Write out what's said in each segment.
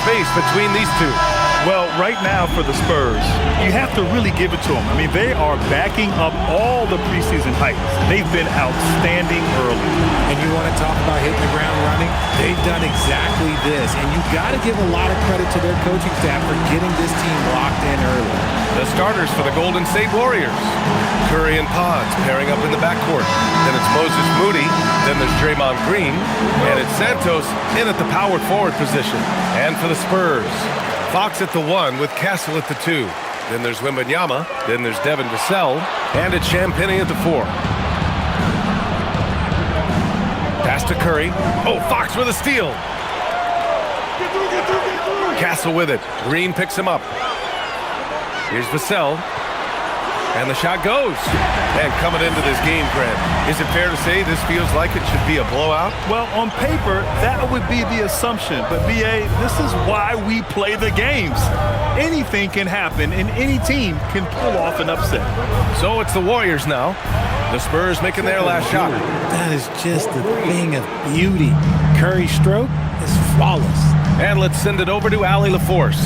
space between these two. Well, right now for the Spurs, you have to really give it to them. I mean, they are backing up all the preseason hype. They've been outstanding early. And you want to talk about hitting the ground running? They've done exactly this. And you got to give a lot of credit to their coaching staff for getting this team locked in early. The starters for the Golden State Warriors. Curry and Pods pairing up in the backcourt. Then it's Moses Moody. Then there's Draymond Green. And it's Santos in at the power forward position. And for the Spurs, Fox at the 1 with Castle at the 2. Then there's Wembanyama. Then there's Devin Vassell. And it's Champagnie at the 4. Pass to Curry. Oh, Fox with a steal. Castle with it. Green picks him up. Here's Vassell. And the shot goes. And coming into this game, Grant, is it fair to say this feels like it should be a blowout? Well, on paper, that would be the assumption. But, B.A., this is why we play the games. Anything can happen, and any team can pull off an upset. So it's the Warriors now. The Spurs making their last shot. That is just a thing of beauty. Curry's stroke is flawless. And let's send it over to Allie LaForce.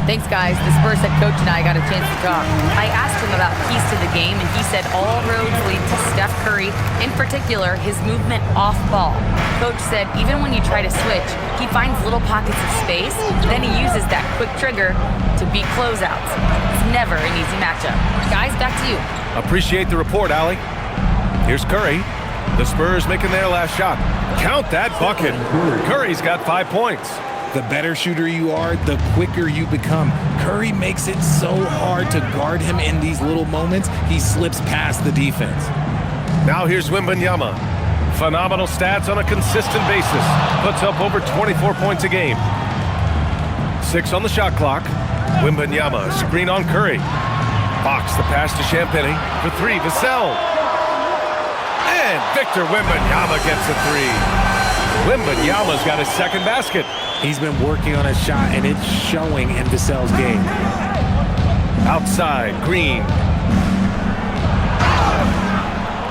Thanks, guys. The Spurs head coach and I got a chance to talk. I asked him about keys to the game, and he said all roads lead to Steph Curry, in particular, his movement off ball. Coach said even when you try to switch, he finds little pockets of space, then he uses that quick trigger to beat closeouts. It's never an easy matchup. Guys, back to you. Appreciate the report, Allie. Here's Curry. The Spurs making their last shot. Count that bucket. Curry's got 5 points. The better shooter you are, the quicker you become. Curry makes it so hard to guard him in these little moments. He slips past the defense. Now here's Wembanyama. Phenomenal stats on a consistent basis. Puts up over 24 points a game. 6 on the shot clock. Wembanyama, screen on Curry. Fox the pass to Champagnie. For 3, Vassell. And Victor Wembanyama gets a 3. Wembanyama's got his second basket. He's been working on a shot, and it's showing in Vassell's game. Outside, Green.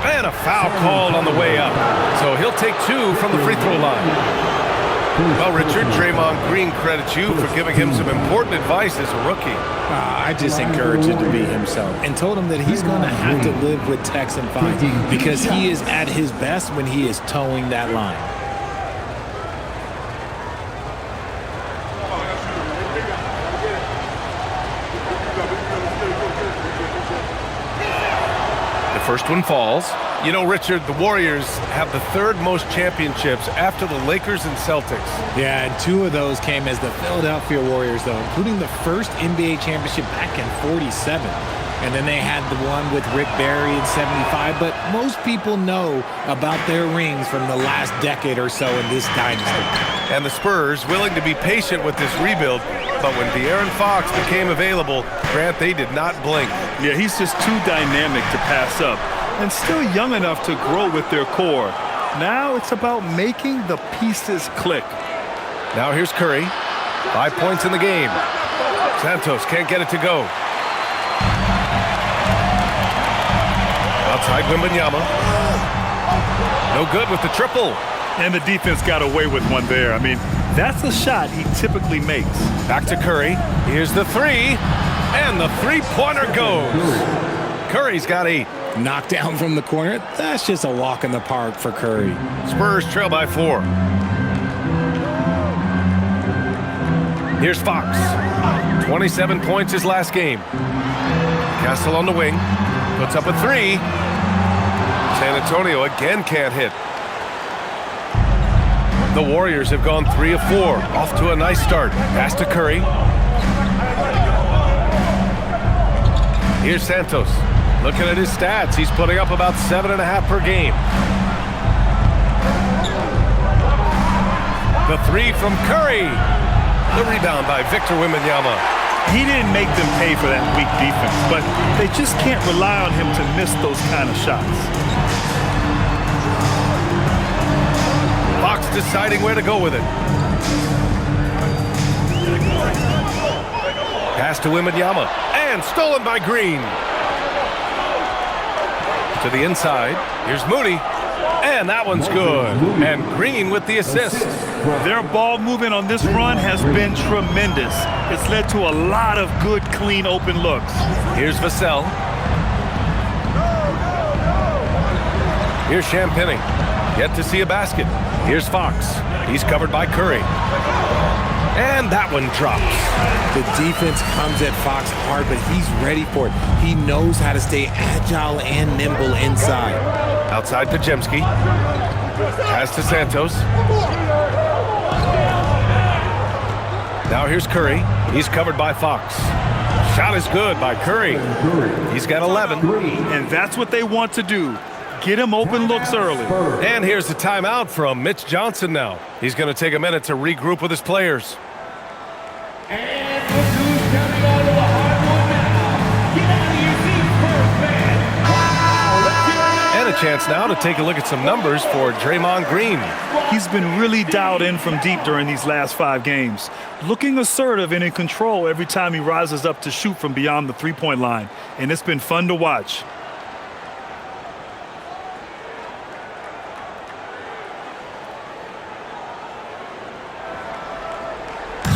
And a foul called on the way up. So he'll take 2 from the free throw line. Well, Richard, Draymond Green credits you for giving him some important advice as a rookie. I just encouraged him to be himself and told him that he's going to have to live with Tex and fines because he is at his best when he is towing that line. First one falls. You know, Richard, the Warriors have the 3rd most championships after the Lakers and Celtics. Yeah, and 2 of those came as the Philadelphia Warriors, though, including the first NBA championship back in '47. And then they had the one with Rick Barry in '75. But most people know about their rings from the last decade or so in this dynasty. And the Spurs willing to be patient with this rebuild. But when De'Aaron Fox became available, Grant, they did not blink. Yeah, he's just too dynamic to pass up and still young enough to grow with their core. Now it's about making the pieces click. Now here's Curry. 5 points in the game. Santos can't get it to go. Outside Wembanyama. No good with the triple. And the defense got away with one there. I mean, that's a shot he typically makes. Back to Curry. Here's the 3. And the three-pointer goes. Curry's got 8. Knocked down from the corner. That's just a walk in the park for Curry. Spurs trail by 4. Here's Fox. 27 points his last game. Castle on the wing. Puts up a 3. San Antonio again can't hit. The Warriors have gone 3 of 4. Off to a nice start. Pass to Curry. Here's Santos. Looking at his stats, he's putting up about 7.5 per game. The 3 from Curry. The rebound by Victor Wembanyama. He didn't make them pay for that weak defense, but they just can't rely on him to miss those kind of shots. Fox deciding where to go with it. Pass to Wembanyama. And stolen by Green. To the inside. Here's Moody. And that one's good. And Green with the assist. Their ball movement on this run has been tremendous. It's led to a lot of good, clean, open looks. Here's Vassell. Here's Champagny. Yet to see a basket. Here's Fox. He's covered by Curry. And that one drops. The defense comes at Fox hard, but he's ready for it. He knows how to stay agile and nimble inside. Outside Pajemski. Pass to Santos. Now here's Curry. He's covered by Fox. Shot is good by Curry. He's got 11. And that's what they want to do. Get him open looks early. And here's the timeout from Mitch Johnson now. He's going to take a minute to regroup with his players. And look who's coming out of the hardwood now. Get out of your seats, Spurs fans. Wow, let's hear it. And a chance now to take a look at some numbers for Draymond Green. He's been really dialed in from deep during these last 5 games. Looking assertive and in control every time he rises up to shoot from beyond the three-point line. And it's been fun to watch.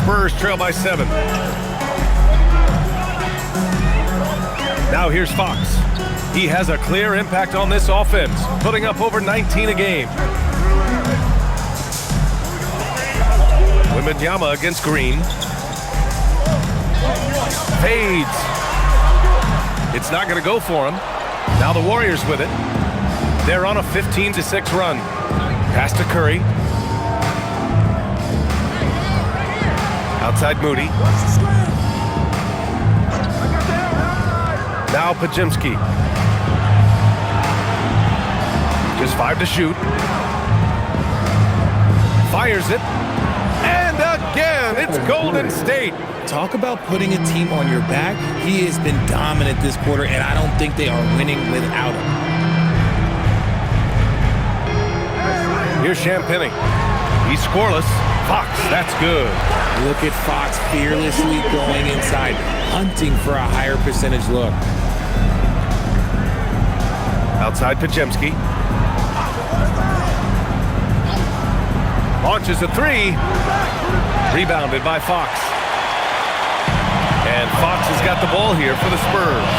Spurs trail by 7. Now here's Fox. He has a clear impact on this offense, putting up over 19 a game. Wembanyama against Green. Fades. It's not going to go for him. Now the Warriors with it. They're on a 15-6 run. Pass to Curry. Outside Moody. Now Pajemski. Just 5 to shoot. Fires it. And again, it's Golden State. Talk about putting a team on your back. He has been dominant this quarter, and I don't think they are winning without him. Here's Champagny. He's scoreless. Fox, that's good. Look at Fox fearlessly going inside, hunting for a higher percentage look. Outside Pajemski. Launches a 3. Rebounded by Fox. And Fox has got the ball here for the Spurs.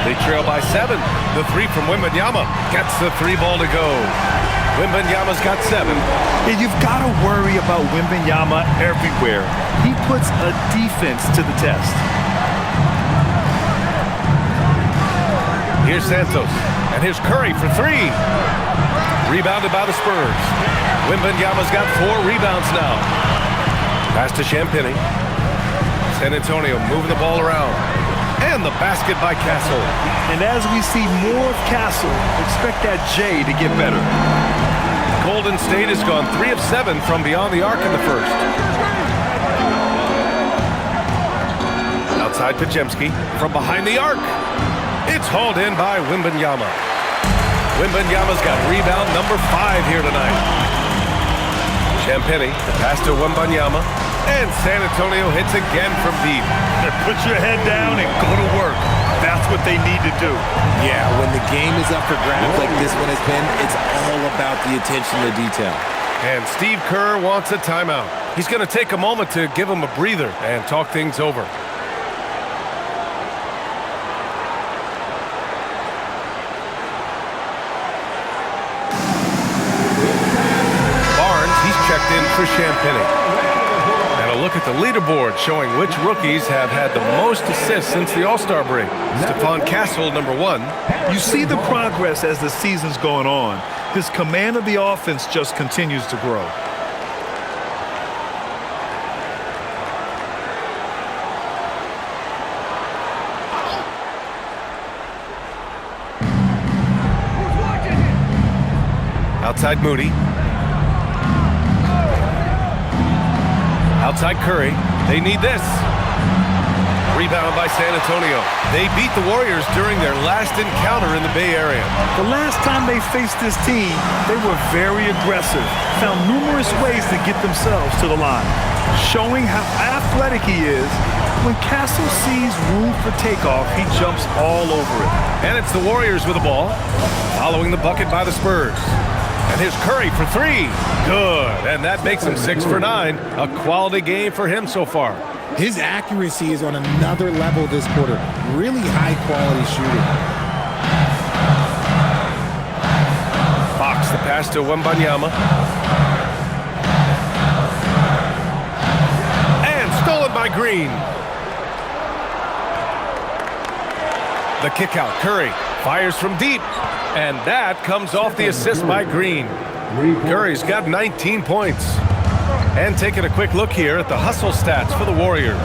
They trail by 7. The 3 from Wembanyama gets the 3 ball to go. Wembanyama's got 7. And you've got to worry about Wembanyama everywhere. He puts a defense to the test. Here's Santos. And here's Curry for 3. Rebounded by the Spurs. Wembanyama's got 4 rebounds now. Pass to Champagny. San Antonio moving the ball around. And the basket by Castle. And as we see more of Castle, expect that J to get better. Golden State has gone 3 of 7 from beyond the arc in the first. Outside Pajemski from behind the arc. It's hauled in by Wembanyama. Wembanyama's got rebound number 5 here tonight. Champagny, the pass to Wembanyama. And San Antonio hits again from deep. Put your head down and go to work. That's what they need to do. Yeah, when the game is up for grabs like this one has been, it's all about the attention to detail. And Steve Kerr wants a timeout. He's going to take a moment to give him a breather and talk things over. Barnes, he's checked in for Champagny. And a look at the leaderboard showing which rookies have had the most assists since the All-Star break. Stephon Castle, number 1. You see the progress as the season's going on. His command of the offense just continues to grow. Outside Moody. Outside Curry. They need this. Rebound by San Antonio. They beat the Warriors during their last encounter in the Bay Area. The last time they faced this team, they were very aggressive, found numerous ways to get themselves to the line. Showing how athletic he is, when Castle sees room for takeoff, he jumps all over it. And it's the Warriors with the ball, following the bucket by the Spurs. And here's Curry for three. Good. And that makes him 6 for 9. A quality game for him so far. His accuracy is on another level this quarter. Really high-quality shooting. Fox, the pass to Wembanyama. And stolen by Green. The kick out. Curry fires from deep. And that comes off the assist by Green. Curry's got 19 points. And taking a quick look here at the hustle stats for the Warriors.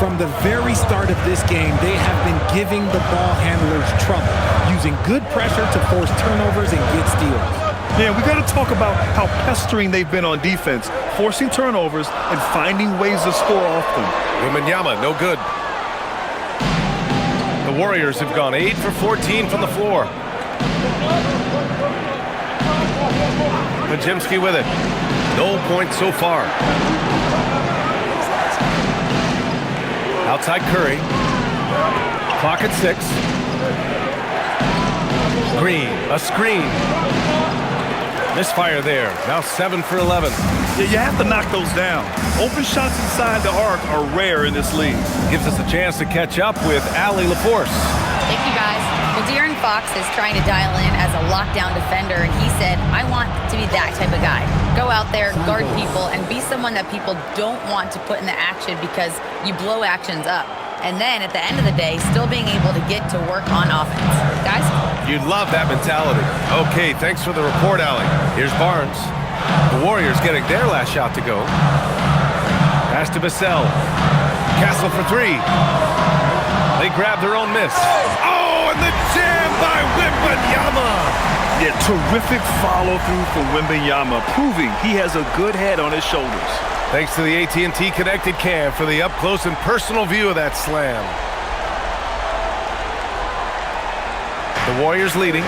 From the very start of this game, they have been giving the ball handlers trouble, using good pressure to force turnovers and get steals. Yeah, we got to talk about how pestering they've been on defense, forcing turnovers and finding ways to score off them. Wembanyama, no good. The Warriors have gone 8 for 14 from the floor. Pajemski with it. No points so far. Outside Curry. Clock at 6. Green, a screen. Misfire there. Now 7 for 11. Yeah, you have to knock those down. Open shots inside the arc are rare in this league. Gives us a chance to catch up with Allie LaForce. Thank you, guys. Well, De'Aaron Fox is trying to dial in as a lockdown defender, and he said, I want to be that type of guy. Go out there, guard people, and be someone that people don't want to put in the action because you blow actions up. And then at the end of the day, still being able to get to work on offense. Guys? You'd love that mentality. Okay, thanks for the report, Allie. Here's Barnes. The Warriors getting their last shot to go. Pass to Vassell. Castle for three. They grab their own miss. Oh, and the jam by Wembanyama. Yeah, terrific follow-through from Wembanyama, proving he has a good head on his shoulders. Thanks to the AT&T Connected Cam for the up-close and personal view of that slam. The Warriors leading.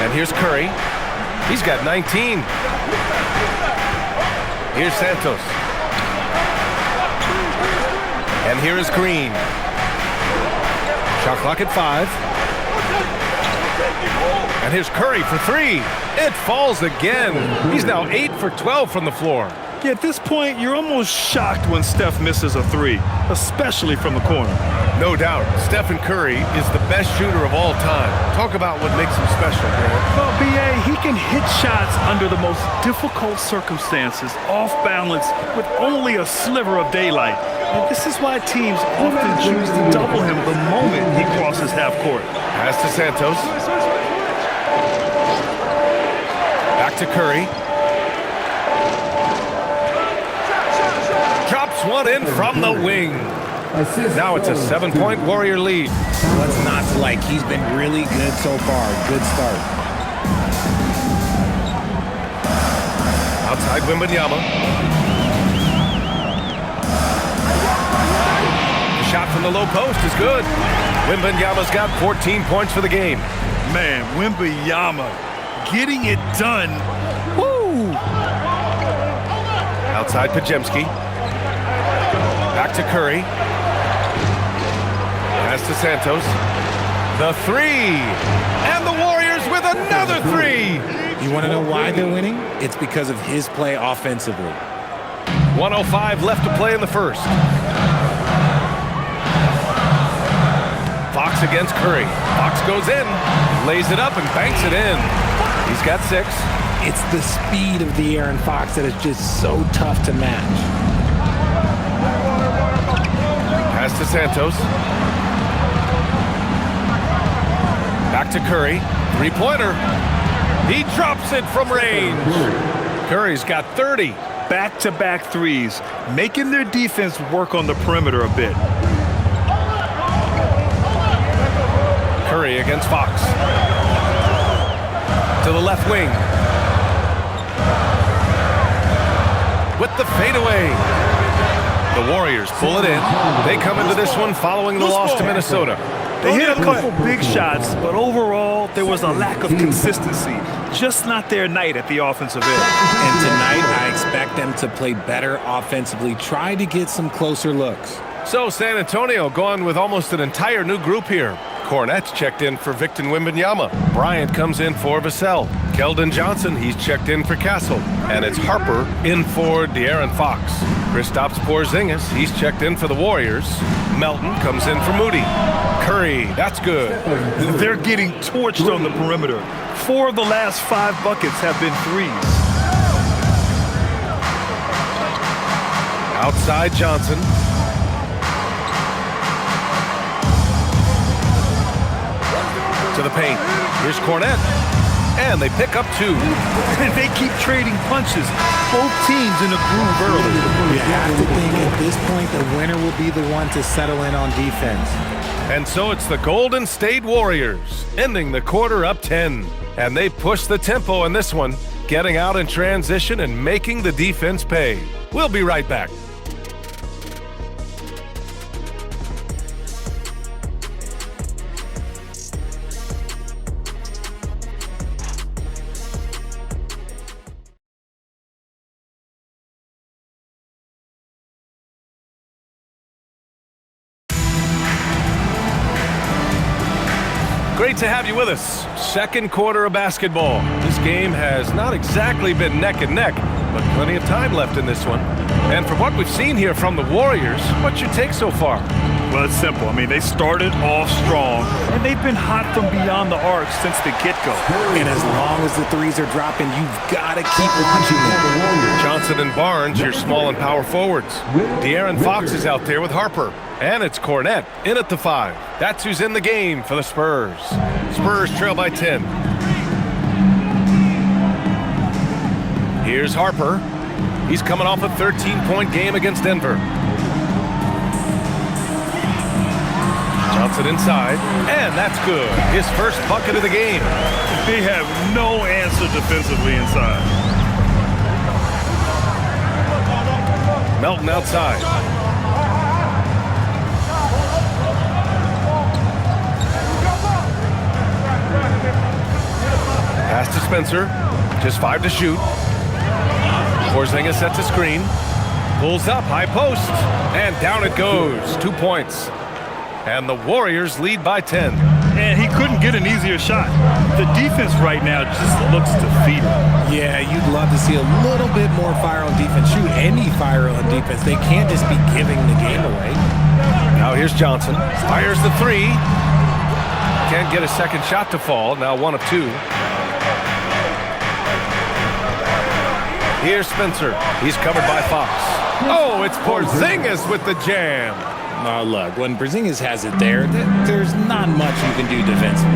And here's Curry. He's got 19. Here's Santos. And here is Green. Shot clock at 5. And here's Curry for three. It falls again. He's now 8 for 12 from the floor. Yeah, at this point, you're almost shocked when Steph misses a three, especially from the corner. No doubt, Stephen Curry is the best shooter of all time. Talk about what makes him special, Grant. Well, B.A., he can hit shots under the most difficult circumstances, off balance, with only a sliver of daylight. And this is why teams often choose to double him the moment he crosses half court. Pass to Santos. Back to Curry. Drops one in from the wing. Now it's a 7-point Warrior lead. What's not to like? He's been really good so far. Good start. Outside Wembanyama. The shot from the low post is good. Wembanyama's got 14 points for the game. Man, Wembanyama getting it done. Woo! Outside Pajemski. Back to Curry. Pass to Santos. The three. And the Warriors with another three. You want to know why they're winning? It's because of his play offensively. 1:05 left to play in the first. Fox against Curry. Fox goes in, lays it up and banks it in. He's got 6. It's the speed of De'Aaron Fox that is just so tough to match. Pass to Santos. Back to Curry. Three-pointer. He drops it from range. Curry's got 30. Back-to-back threes, making their defense work on the perimeter a bit. Curry against Fox. To the left wing. With the fadeaway. The Warriors pull it in. They come into this one following the loss to Minnesota. They hit a couple big shots, but overall, there was a lack of consistency. Just not their night at the offensive end. And tonight, I expect them to play better offensively, try to get some closer looks. So San Antonio going with almost an entire new group here. Hornets checked in for Victor Wembanyama. Bryant comes in for Vassell. Keldon Johnson, he's checked in for Castle. And it's Harper in for De'Aaron Fox. Kristaps Porzingis, he's checked in for the Warriors. Melton comes in for Moody. Curry, that's good. They're getting torched on the perimeter. 4 of the last 5 buckets have been threes. Outside Johnson. To the paint. Here's Cornette. And they pick up 2. And they keep trading punches. Both teams in a groove early. You have to think at this point the winner will be the one to settle in on defense. And so it's the Golden State Warriors ending the quarter up 10. And they push the tempo in this one, getting out in transition and making the defense pay. We'll be right back. Great to have you with us. Second quarter of basketball. This game has not exactly been neck and neck, but plenty of time left in this one. And from what we've seen here from the Warriors, what's your take so far? Well, it's simple. I mean, they started off strong, and they've been hot from beyond the arc since the get-go. And as long as the threes are dropping, you've got to keep watching them. Johnson and Barnes, your small and power forwards. De'Aaron Fox is out there with Harper. And it's Cornette in at the 5. That's who's in the game for the Spurs. Spurs trail by 10. Here's Harper. He's coming off a 13-point game against Denver. Johnson inside, and that's good. His first bucket of the game. They have no answer defensively inside. Melton outside. Pass to Spencer. Just 5 to shoot. Porzingis sets a screen. Pulls up, high post. And down it goes. 2 points. And the Warriors lead by 10. And he couldn't get an easier shot. The defense right now just looks defeated. Yeah, you'd love to see a little bit more fire on defense. Shoot any fire on defense. They can't just be giving the game away. Now here's Johnson. Fires the 3. Can't get a second shot to fall. Now 1 of 2. Here's Spencer. He's covered by Fox. Oh, it's Porzingis with the jam. Oh, look, when Porzingis has it there, there's not much you can do defensively.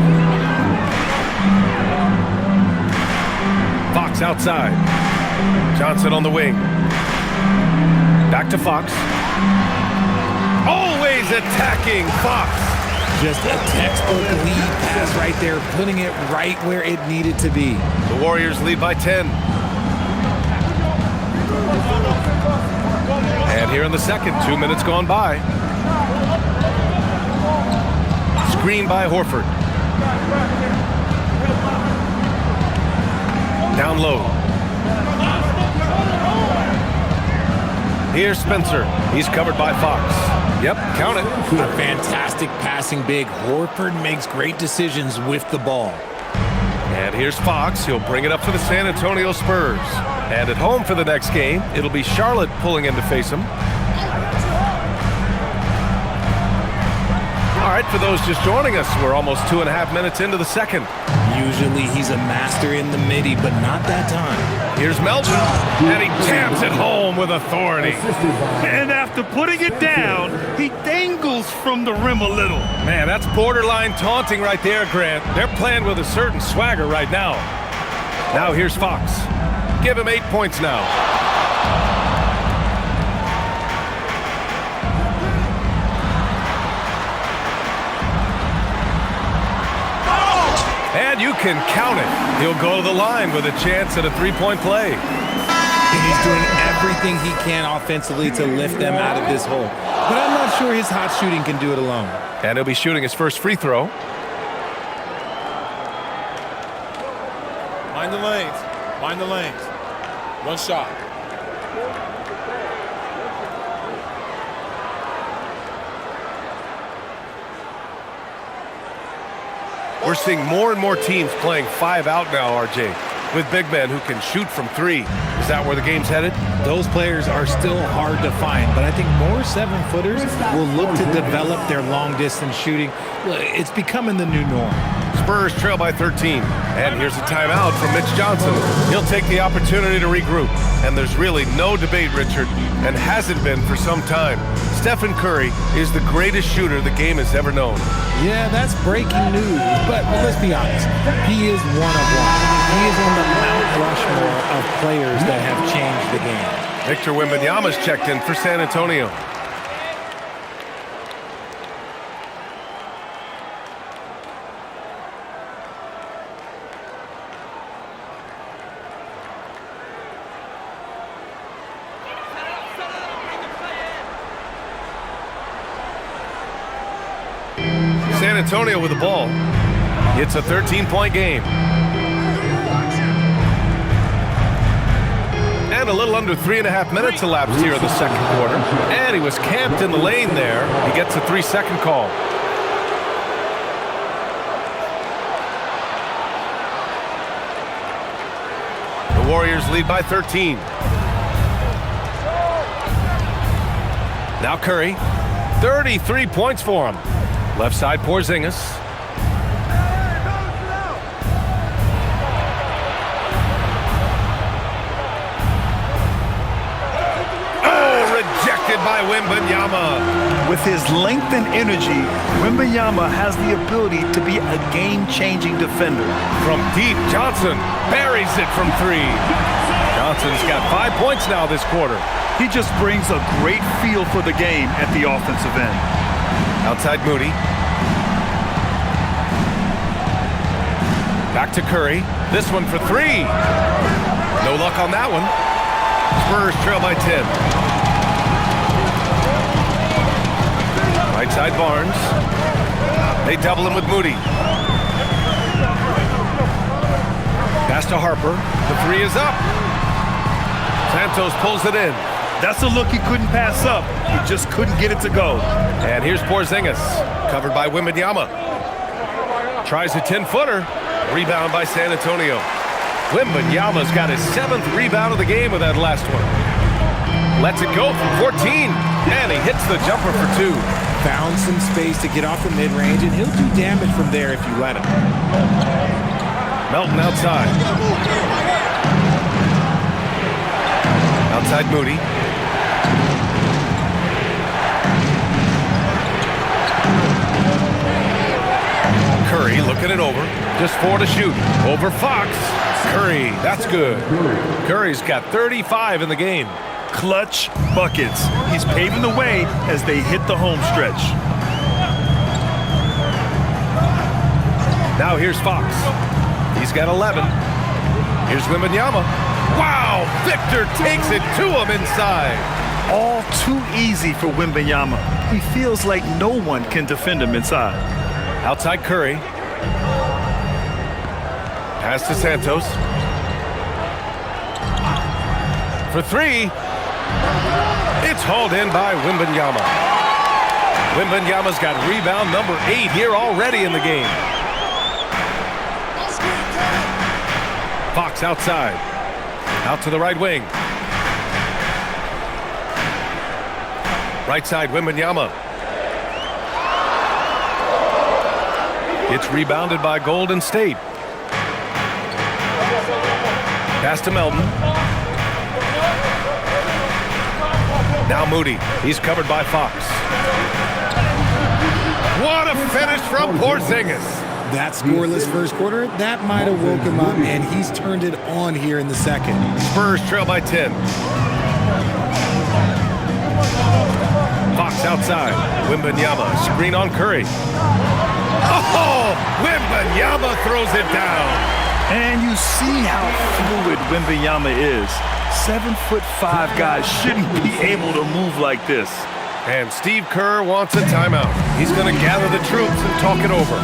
Fox outside. Johnson on the wing. Back to Fox. Always attacking Fox. Just a textbook lead pass right there, putting it right where it needed to be. The Warriors lead by 10. And here in the second, 2 minutes gone by. Screen by Horford. Down low. Here's Spencer. He's covered by Fox. Yep, count it. A fantastic passing big. Horford makes great decisions with the ball. And here's Fox. He'll bring it up for the San Antonio Spurs. And at home for the next game, it'll be Charlotte pulling in to face him. All right, for those just joining us, we're almost 2.5 minutes into the second. Usually he's a master in the midi, but not that time. Here's Melton, and he jams it home with authority. And after putting it down, he dangles from the rim a little. Man, that's borderline taunting right there, Grant. They're playing with a certain swagger right now. Now here's Fox. Give him 8 points now. And you can count it. He'll go to the line with a chance at a 3-point play. and he's doing everything he can offensively to lift them out of this hole. But I'm not sure his hot shooting can do it alone. And he'll be shooting his first free throw. Mind the lanes. Mind the lanes. One shot. We're seeing more and more teams playing 5 out now, RJ, with big men who can shoot from 3. Is that where the game's headed? Those players are still hard to find, but I think more 7-footers will look to develop their long-distance shooting. It's becoming the new norm. Spurs trail by 13. And here's a timeout from Mitch Johnson. He'll take the opportunity to regroup. And there's really no debate, Richard, and hasn't been for some time. Stephen Curry is the greatest shooter the game has ever known. Yeah, that's breaking news, but let's be honest. He is one of one. He is on the Mount Rushmore of players that have changed the game. Victor Wembanyama's checked in for San Antonio. San Antonio with the ball. It's a 13-point game. And a little under 3.5 minutes elapsed here in the second quarter. And he was camped in the lane there. He gets a 3-second call. The Warriors lead by 13. Now Curry. 33 points for him. Left side, Porzingis. Oh, rejected by Wembanyama. With his length and energy, Wembanyama has the ability to be a game-changing defender. From deep, Johnson buries it from 3. Johnson's got 5 points now this quarter. He just brings a great feel for the game at the offensive end. Outside Moody. Back to Curry. This one for 3. No luck on that one. Spurs trail by 10. Right side Barnes. They double him with Moody. Pass to Harper. The 3 is up. Santos pulls it in. That's a look he couldn't pass up. He just couldn't get it to go. And here's Porzingis, covered by Wembanyama. Tries a 10-footer. Rebound by San Antonio. Wembanyama's got his 7th rebound of the game with that last one. Lets it go from 14. And he hits the jumper for 2. Found some space to get off the mid-range, and he'll do damage from there if you let him. Melton outside. Outside Moody. Curry looking it over. Just 4 to shoot. Over Fox. Curry, that's good. Curry's got 35 in the game. Clutch buckets. He's paving the way as they hit the home stretch. Now here's Fox. He's got 11. Here's Wembanyama. Wow! Victor takes it to him inside. All too easy for Wembanyama. He feels like no one can defend him inside. Outside Curry. Pass to Santos. For 3. It's hauled in by Wembanyama. Wembanyama's got rebound number 8 here already in the game. Fox outside. Out to the right wing. Right side, Wembanyama. It's rebounded by Golden State. Pass to Melton. Now Moody. He's covered by Fox. What a finish from Porzingis. That scoreless first quarter, that might have woke him up, and he's turned it on here in the second. Spurs trail by 10. Fox outside. Wembanyama. Screen on Curry. Oh! Wembanyama throws it down. And you see how fluid Wembanyama is. 7'5" guys shouldn't be able to move like this. And Steve Kerr wants a timeout. He's going to gather the troops and talk it over.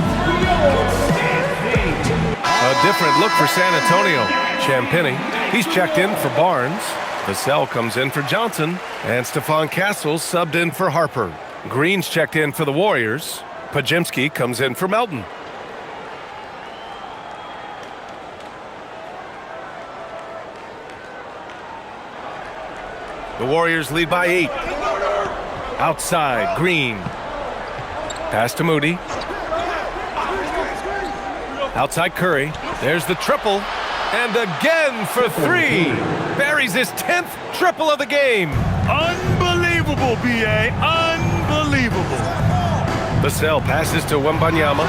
A different look for San Antonio. Champagny, he's checked in for Barnes. Vassell comes in for Johnson. And Stephon Castle subbed in for Harper. Green's checked in for the Warriors. Pajemski comes in for Melton. The Warriors lead by 8. Outside, Green. Pass to Moody. Outside Curry. There's the triple. And again for 3. Buries his 10th triple of the game. Unbelievable, B.A. Unbelievable. Vassell passes to Wembanyama.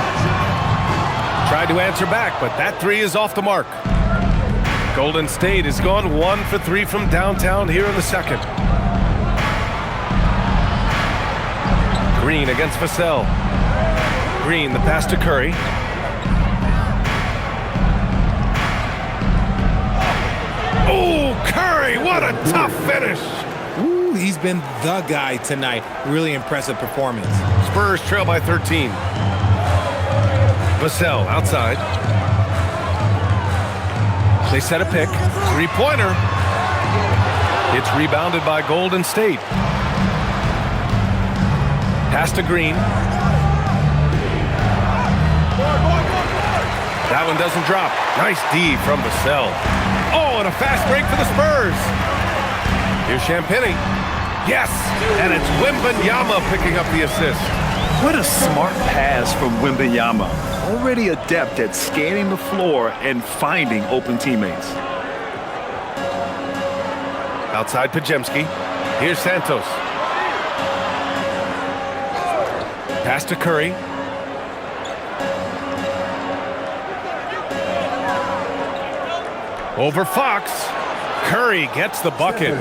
Tried to answer back, but that 3 is off the mark. Golden State has gone 1 for 3 from downtown here in the second. Green against Vassell. Green, the pass to Curry. Oh, Curry, what a tough finish. Ooh, he's been the guy tonight. Really impressive performance. Spurs trail by 13. Vassell outside. They set a pick. 3-pointer. It's rebounded by Golden State. Pass to Green. That one doesn't drop. Nice D from Vassell. Oh, and a fast break for the Spurs. Here's Champagny. Yes, and it's Wembanyama picking up the assist. What a smart pass from Wembanyama. Already adept at scanning the floor and finding open teammates. Outside Pajemski. Here's Santos. Pass to Curry. Over Fox. Curry gets the bucket.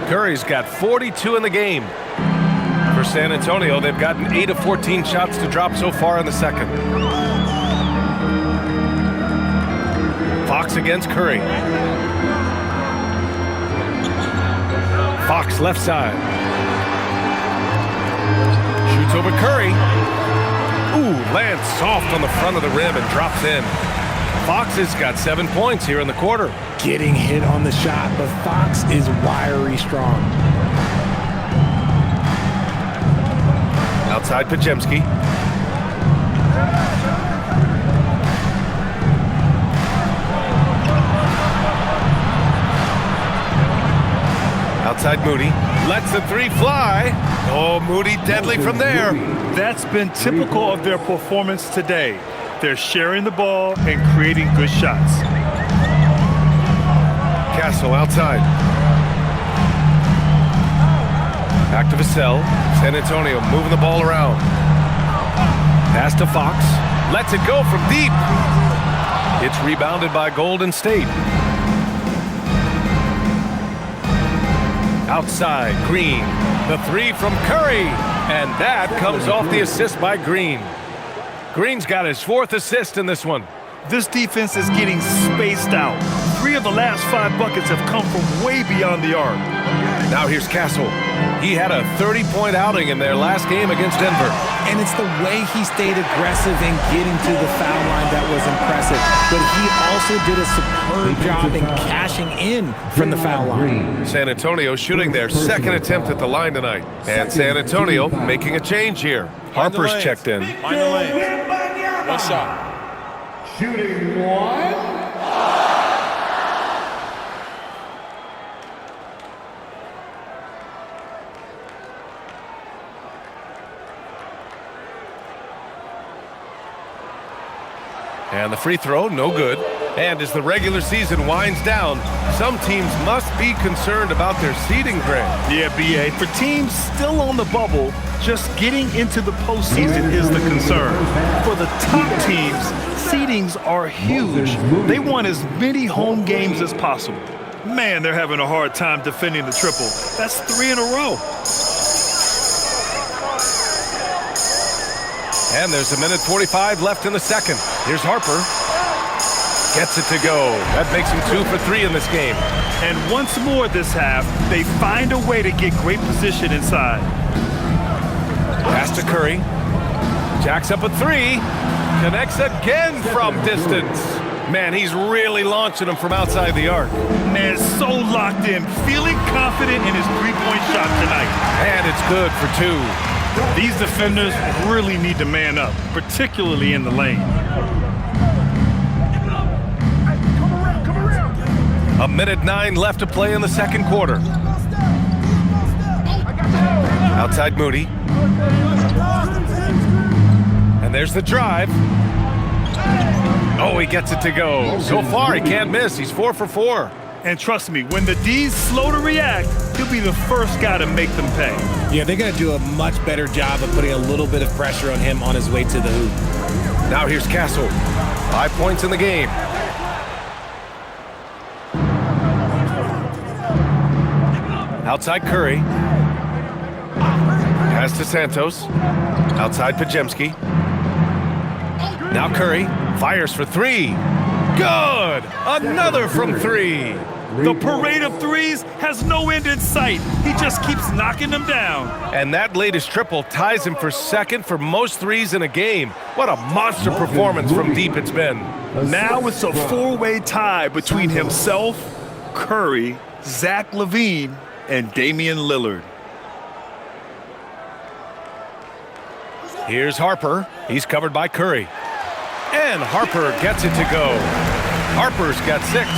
Curry's got 42 in the game. For San Antonio, they've gotten 8 of 14 shots to drop so far in the second. Fox against Curry. Fox left side. Shoots over Curry. Ooh, lands soft on the front of the rim and drops in. Fox has got 7 points here in the quarter. Getting hit on the shot, but Fox is wiry strong. Outside Pajemski. Outside Moody. Lets the 3 fly. Oh, Moody deadly from there. That's been typical of their performance today. They're sharing the ball and creating good shots. Castle outside. Back to Vassell. San Antonio moving the ball around. Pass to Fox. Lets it go from deep. It's rebounded by Golden State. Outside, Green. The 3 from Curry. And that comes off the assist by Green. Green's got his 4th assist in this one. This defense is getting spaced out. 3 of the last 5 buckets have come from way beyond the arc. Now here's Castle. He had a 30-point outing in their last game against Denver. And it's the way he stayed aggressive in getting to the foul line that was impressive. But he also did a superb job in cashing in from the foul line. San Antonio shooting their 2nd attempt at the line tonight. And San Antonio making a change here. Harper's checked in. Find the lane. 1 shot. Shooting 1. And the free throw, no good. And as the regular season winds down, some teams must be concerned about their seeding, Greg. Yeah, B.A. For teams still on the bubble, just getting into the postseason is the concern. For the top teams, seedings are huge. They want as many home games as possible. Man, they're having a hard time defending the triple. That's 3 in a row. And there's 1:45 left in the second. Here's Harper. Gets it to go. That makes him 2 for 3 in this game. And once more this half, they find a way to get great position inside. Pass to Curry. Jacks up a 3. Connects again from distance. Man, he's really launching them from outside the arc. Man, so locked in, feeling confident in his three-point shot tonight. And it's good for 2. These defenders really need to man up, particularly in the lane. A minute 9 left to play in the second quarter. Outside Moody. And there's the drive. Oh, he gets it to go. So far, he can't miss. He's 4 for 4. And trust me, when the D's slow to react, he'll be the first guy to make them pay. Yeah, they're going to do a much better job of putting a little bit of pressure on him on his way to the hoop. Now here's Castle. 5 points in the game. Outside Curry. Pass to Santos. Outside Pajemski. Now Curry fires for 3. Good! Another from 3. The parade of threes has no end in sight. He just keeps knocking them down. And that latest triple ties him for second for most threes in a game. What a monster performance from deep it's been. Now it's a four-way tie between himself, Curry, Zach LaVine, and Damian Lillard. Here's Harper. He's covered by Curry. And Harper gets it to go. Harper's got 6.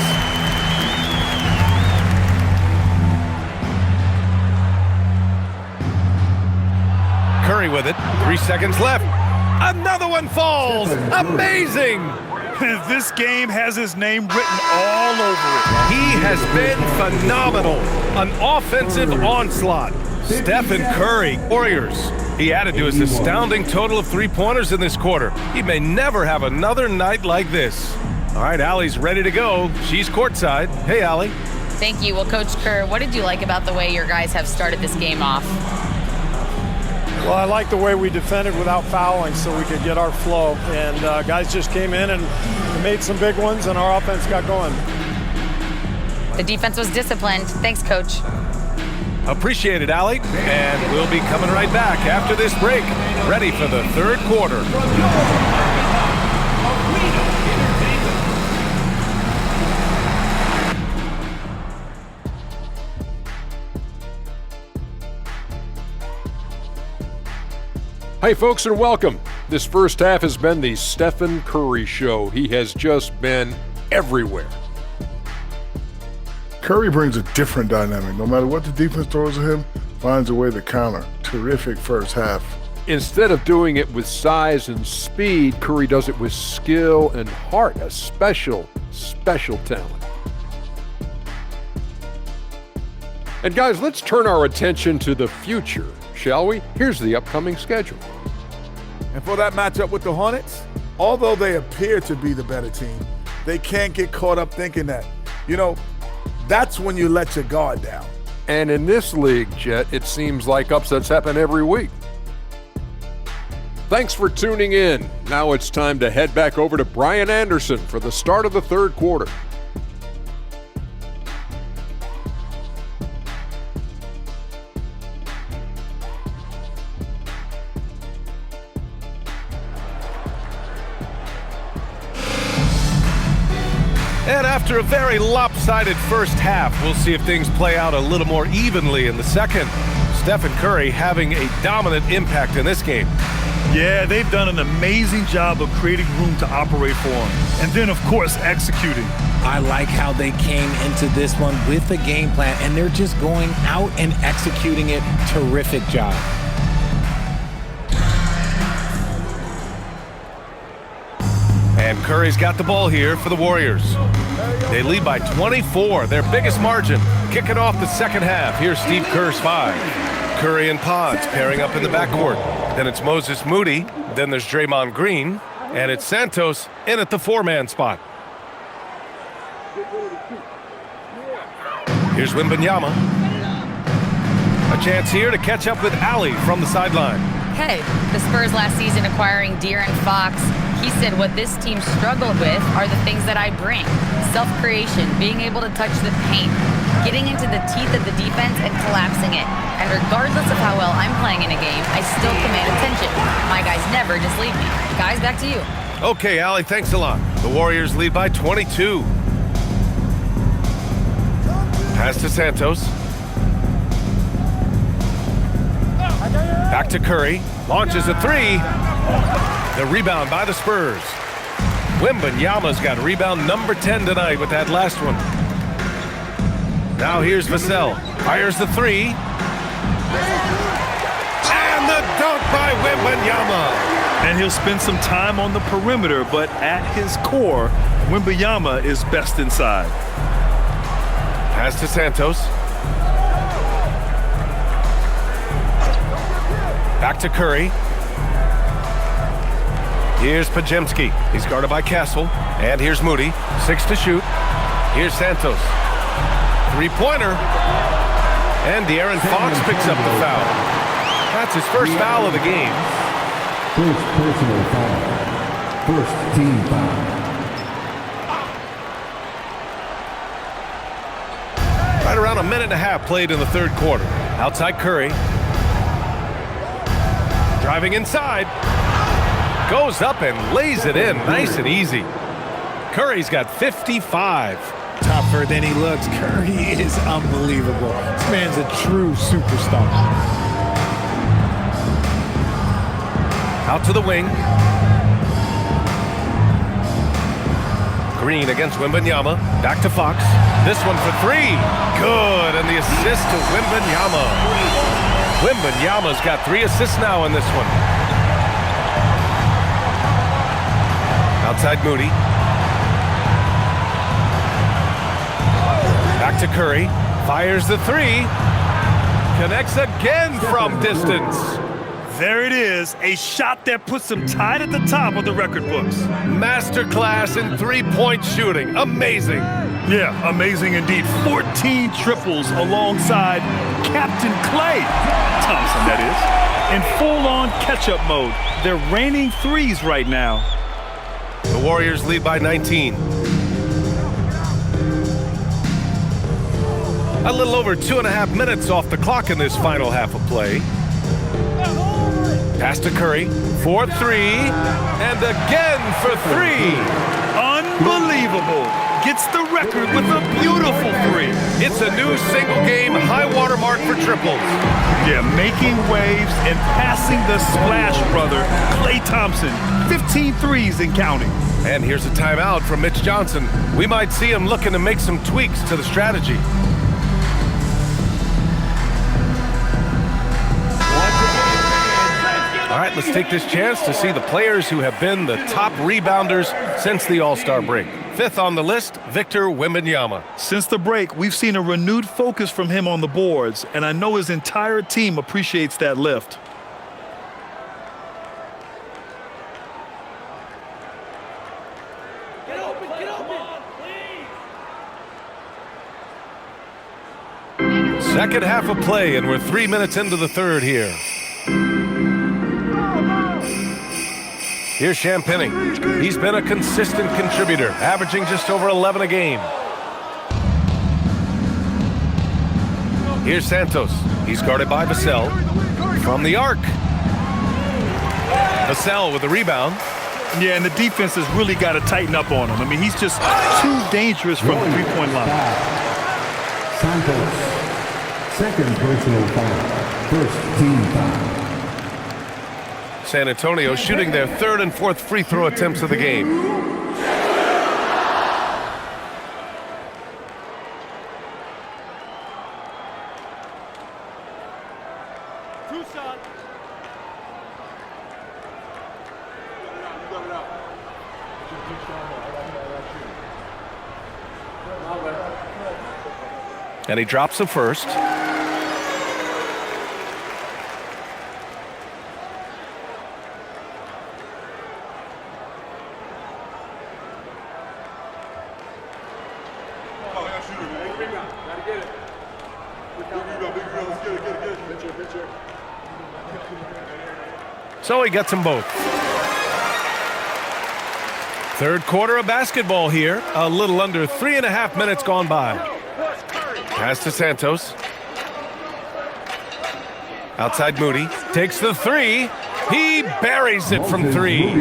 Curry with it. 3 seconds left. Another one falls. Amazing. This game has his name written all over it. He has been phenomenal. An offensive onslaught. Stephen Curry, Warriors. He added to his astounding total of 3-pointers in this quarter. He may never have another night like this. All right, Allie's ready to go. She's courtside. Hey, Allie. Thank you. Well, Coach Kerr, what did you like about the way your guys have started this game off? Well, I like the way we defended without fouling so we could get our flow. And guys just came in and made some big ones, and our offense got going. The defense was disciplined. Thanks, Coach. Appreciate it, Allie. And we'll be coming right back after this break. Ready for the third quarter. Hey folks, and welcome. This first half has been the Stephen Curry show. He has just been everywhere. Curry brings a different dynamic. No matter what the defense throws at him, finds a way to counter. Terrific first half. Instead of doing it with size and speed, Curry does it with skill and heart, a special talent. And guys, let's turn our attention to the future, shall we? Here's the upcoming schedule. And for that matchup with the Hornets, although they appear to be the better team, they can't get caught up thinking that. That's when you let your guard down. And in this league, Jet, it seems like upsets happen every week. Thanks for tuning in. Now it's time to head back over to Brian Anderson for the start of the third quarter. And after a very lopsided first half, we'll see if things play out a little more evenly in the second. Stephen Curry having a dominant impact in this game. Yeah, they've done an amazing job of creating room to operate for him. And then, of course, executing. I like how they came into this one with a game plan, and they're just going out and executing it. Terrific job. And Curry's got the ball here for the Warriors. They lead by 24, their biggest margin. Kicking off the second half. Here's Steve Kerr's 5. Curry and Pods pairing up in the backcourt. Then it's Moses Moody. Then there's Draymond Green. And it's Santos in at the 4-man spot. Here's Wembanyama. A chance here to catch up with Allie from the sideline. okay. The Spurs last season acquiring De'Aaron Fox, he said what this team struggled with are the things that I bring. Self-creation, being able to touch the paint, getting into the teeth of the defense and collapsing it. And regardless of how well I'm playing in a game, I still command attention. My guys never just leave me. Guys, back to you. Okay, Allie, thanks a lot. The Warriors lead by 22. Pass to Santos. Back to Curry. Launches a three. The rebound by the Spurs. Wembanyama's got rebound number 10 tonight with that last one. Now here's Vassell. Fires the three. And the dunk by Wembanyama. And he'll spend some time on the perimeter, but at his core, Wembanyama is best inside. Pass to Santos. Back to Curry. Here's Pajemski. He's guarded by Castle. And here's Moody. 6 to shoot. Here's Santos. Three-pointer. And De'Aaron Fox picks up the foul. That's his first foul of the game. First personal foul. First team foul. Right around a minute and a half played in the third quarter. Outside Curry. Driving inside. Goes up and lays it in nice and easy. Curry's got 55. Tougher than he looks. Curry is unbelievable. This man's a true superstar. Out to the wing. Green against Wembanyama. Back to Fox. This one for three. Good. And the assist to Wembanyama. Wembanyama's got 3 assists now in this one. Outside Moody. Back to Curry. Fires the three. Connects again from distance. There it is, a shot that puts him tied at the top of the record books. Masterclass in three-point shooting. Amazing. Yeah, amazing indeed. 14 triples alongside Captain Klay Thompson, that is. In full-on catch-up mode. They're raining threes right now. The Warriors lead by 19. A little over 2.5 minutes off the clock in this final half of play. Pass to Curry, 4-3, and again for three. Unbelievable. Gets the record with a beautiful three. It's a new single-game high-water mark for triples. Yeah, making waves and passing the splash brother, Klay Thompson. 15 threes and counting. And here's a timeout from Mitch Johnson. We might see him looking to make some tweaks to the strategy. All right, let's take this chance to see the players who have been the top rebounders since the All-Star break. 5th on the list, Victor Wembanyama. Since the break, we've seen a renewed focus from him on the boards, and I know his entire team appreciates that lift. Get open, please. Second half of play, and we're 3 minutes into the third here. Here's Champagnie. He's been a consistent contributor, averaging just over 11 a game. Here's Santos. He's guarded by Vassell. From the arc. Vassell with the rebound. Yeah, and the defense has really got to tighten up on him. I mean, he's just too dangerous from the three-point line. Santos, second personal foul, first team foul. San Antonio shooting their 3rd and 4th free throw attempts of the game. Two shot. And he drops the first. so he gets them both. Third quarter of basketball here. A little under 3.5 minutes gone by. Pass to Santos. Outside Moody. Takes the three. He buries it from three.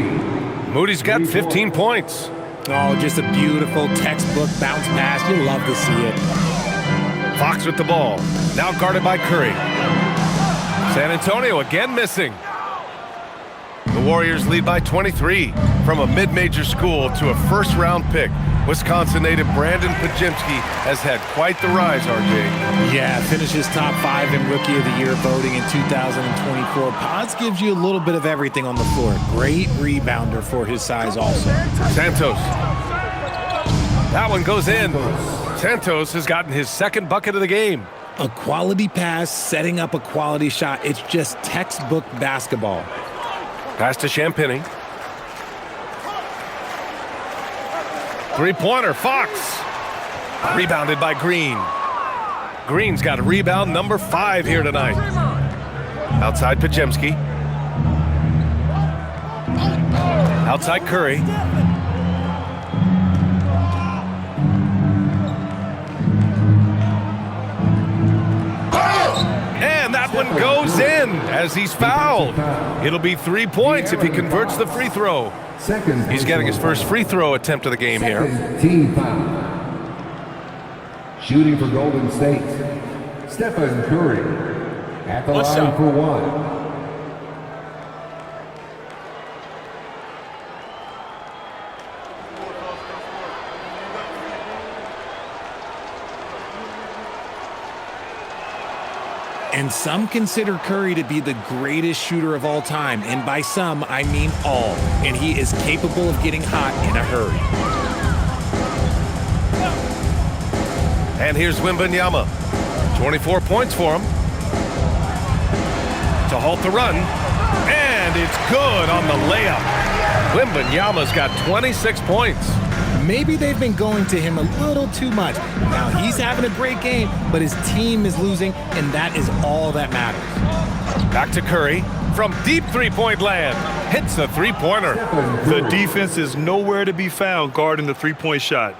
Moody's got 15 points. Oh, just a beautiful textbook bounce pass. You love to see it. Fox with the ball. Now guarded by Curry. San Antonio again missing. The Warriors lead by 23. From a mid-major school to a first-round pick, Wisconsin native Brandon Pajemski has had quite the rise, RJ. Yeah, finishes top 5 in Rookie of the Year voting in 2024. Pods gives you a little bit of everything on the floor. Great rebounder for his size also. Santos. That one goes in. Santos has gotten his second bucket of the game. A quality pass, setting up a quality shot. It's just textbook basketball. Pass to Champagny. Three-pointer, Fox. Rebounded by Green. Green's got a rebound number 5 here tonight. Outside Pajemski. Outside Curry. And that one goes in as he's fouled. It'll be 3 points if he converts the free throw. He's getting his first free throw attempt of the game here. Team foul. Shooting for Golden State, Stephen Curry at the line for one. And some consider Curry to be the greatest shooter of all time. And by some, I mean all. And he is capable of getting hot in a hurry. And here's Wembanyama. 24 points for him. To halt the run. And it's good on the layup. Wembanyama's got 26 points. Maybe they've been going to him a little too much. Now, he's having a great game, but his team is losing, and that is all that matters. Back to Curry from deep three-point land. Hits the three-pointer. The defense is nowhere to be found guarding the three-point shot.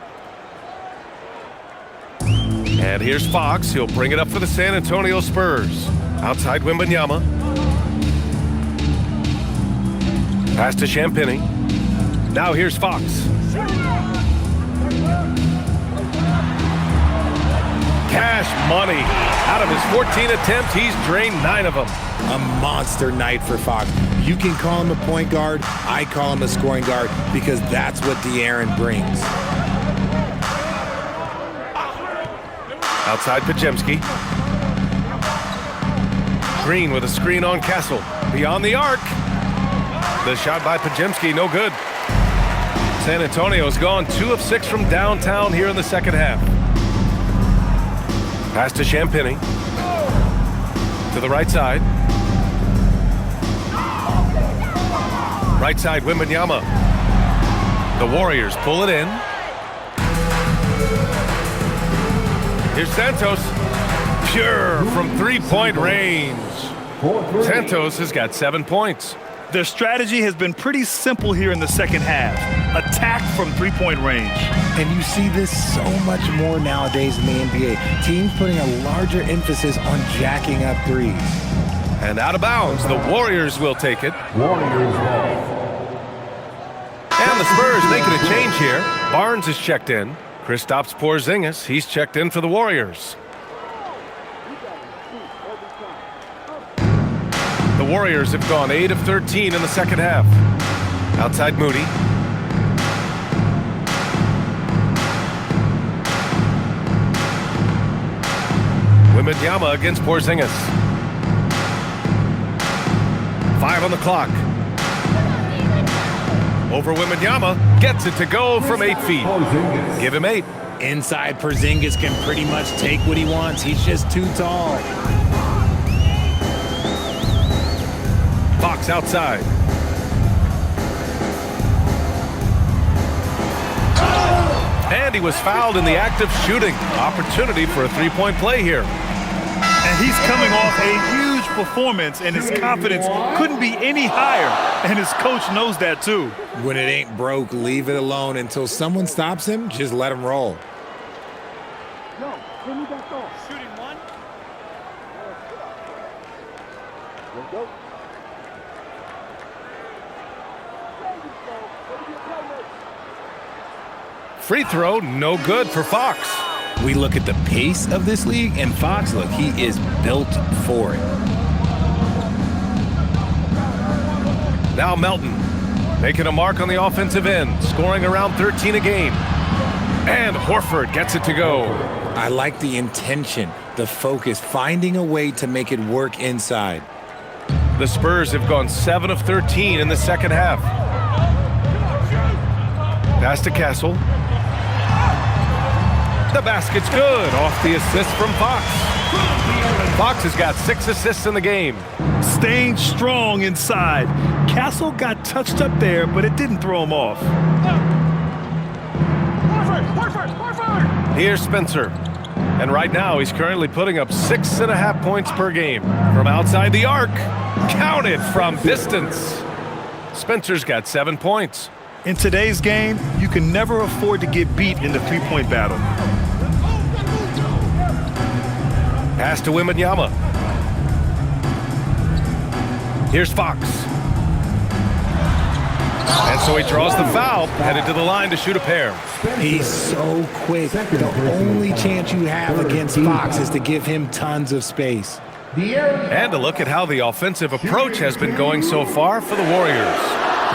And here's Fox. He'll bring it up for the San Antonio Spurs. Outside Wembanyama. Pass to Champagny. Now here's Fox. Cash money. Out of his 14 attempts, he's drained 9 of them. A monster night for Fox. You can call him a point guard. I call him a scoring guard because that's what De'Aaron brings. Outside Pajemski. Green with a screen on Castle. Beyond the arc. The shot by Pajemski, no good. San Antonio's gone 2 of 6 from downtown here in the second half. Pass to Champagny. To the right side. Right side, Wembanyama. The Warriors pull it in. Here's Santos. Pure from three-point range. Santos has got 7 points. Their strategy has been pretty simple here in the second half. Attack from three-point range. And you see this so much more nowadays in the NBA. Teams putting a larger emphasis on jacking up threes. And out of bounds, the Warriors will take it. Warriors ball. And the Spurs making a change here. Barnes is checked in. Kristaps Porzingis, he's checked in for the Warriors. The Warriors have gone 8 of 13 in the second half. Outside Moody. Wembanyama against Porzingis. 5 on the clock. Over Wembanyama. Gets it to go from 8 feet. Give him 8. Inside, Porzingis can pretty much take what he wants. He's just too tall. Fox outside. And he was fouled in the act of shooting. Opportunity for a three-point play here. And he's coming off a huge performance, and his confidence couldn't be any higher, and his coach knows that too. When it ain't broke, leave it alone. Until someone stops him, just let him roll. Shooting one. Free throw, no good for Fox. We look at the pace of this league, and Fox, look, he is built for it. Now Melton making a mark on the offensive end, scoring around 13 a game. And Horford gets it to go. I like the intention, the focus, finding a way to make it work inside. The Spurs have gone 7 of 13 in the second half. Pass to Castle. The basket's good off the assist from Fox. Fox has got 6 assists in the game. Staying strong inside. Castle got touched up there, but it didn't throw him off. Here's Spencer. And right now, he's currently putting up 6.5 points per game. From outside the arc, counted from distance. Spencer's got 7 points. In today's game, you can never afford to get beat in the three-point battle. Pass to Wembanyama. Here's Fox. And so he draws the foul, headed to the line to shoot a pair. He's so quick. The only chance you have against Fox is to give him tons of space. And a look at how the offensive approach has been going so far for the Warriors.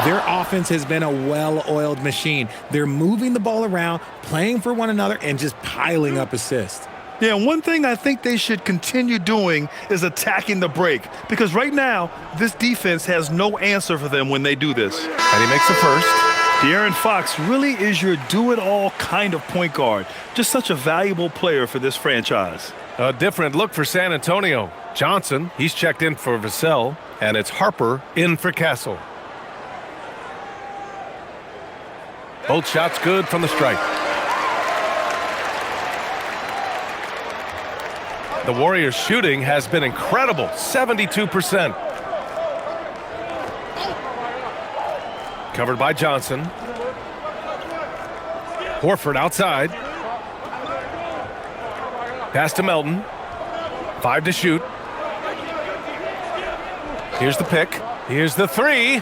Their offense has been a well-oiled machine. They're moving the ball around, playing for one another, and just piling up assists. Yeah, one thing I think they should continue doing is attacking the break, because right now, this defense has no answer for them when they do this. And he makes the first. De'Aaron Fox really is your do-it-all kind of point guard. Just such a valuable player for this franchise. A different look for San Antonio. Johnson, he's checked in for Vassell, and it's Harper in for Castle. Both shots good from the stripe. The Warriors' shooting has been incredible, 72%. Covered by Johnson. Horford outside. Pass to Melton. 5 to shoot. Here's the pick. Here's the three.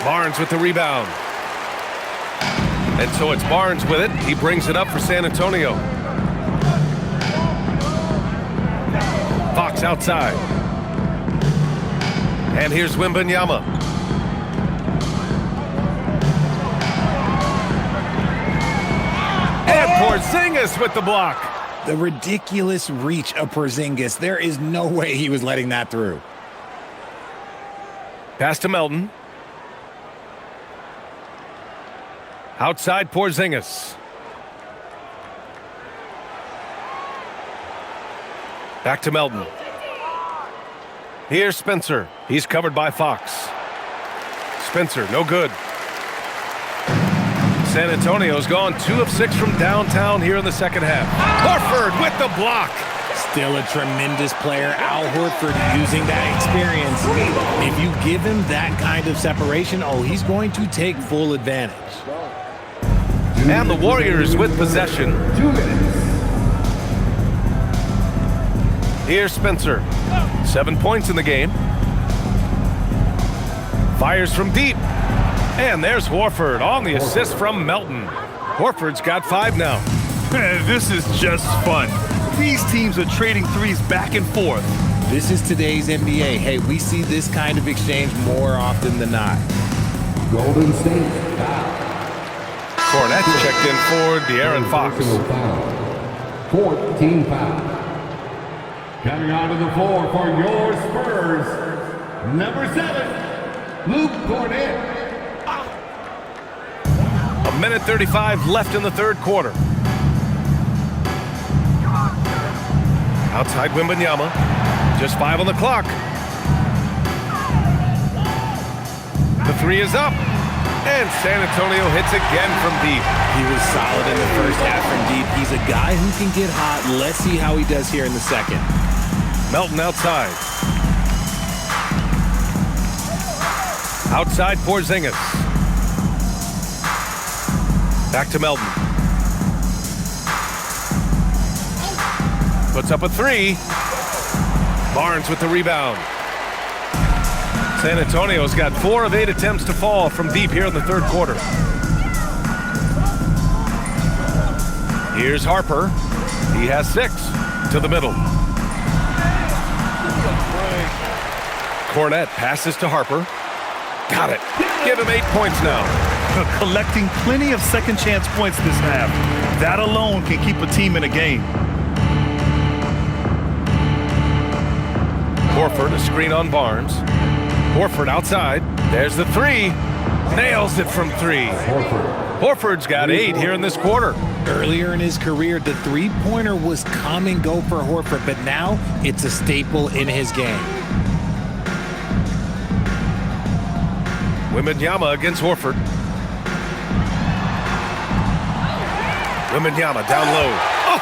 Barnes with the rebound. And so it's Barnes with it. He brings it up for San Antonio. Fox outside. And here's Wembanyama. And Porzingis with the block. The ridiculous reach of Porzingis. There is no way he was letting that through. Pass to Melton. Outside Porzingis. Back to Melton. Here's Spencer. He's covered by Fox. Spencer, no good. San Antonio's gone 2 of 6 from downtown here in the second half. Horford with the block. Still a tremendous player. Al Horford using that experience. If you give him that kind of separation, he's going to take full advantage. And the Warriors with possession. 2 minutes. Here's Spencer. 7 points in the game. Fires from deep. And there's Horford on the assist from Melton. Horford's got 5 now. This is just fun. These teams are trading threes back and forth. This is today's NBA. Hey, we see this kind of exchange more often than not. Golden State foul. Hornets checked in for De'Aaron Fox. 14 foul. Coming onto the floor for your Spurs, number 7, Luke Cornet. A minute 35 left in the third quarter. Outside Wembanyama. Just 5 on the clock. The three is up. And San Antonio hits again from deep. He was solid in the first half from deep. He's a guy who can get hot. Let's see how he does here in the second. Melton outside. Outside Porzingis. Back to Melton. Puts up a three. Barnes with the rebound. San Antonio's got 4 of 8 attempts to fall from deep here in the third quarter. Here's Harper. He has 6 to the middle. Cornette passes to Harper. Got it. Give him 8 points now. Collecting plenty of second chance points this half. That alone can keep a team in a game. Horford, a screen on Barnes. Horford outside. There's the three. Nails it from 3. Horford's got 8 here in this quarter. Earlier in his career, the three-pointer was come and go for Horford, but now it's a staple in his game. Wembanyama against Horford. Wembanyama down low.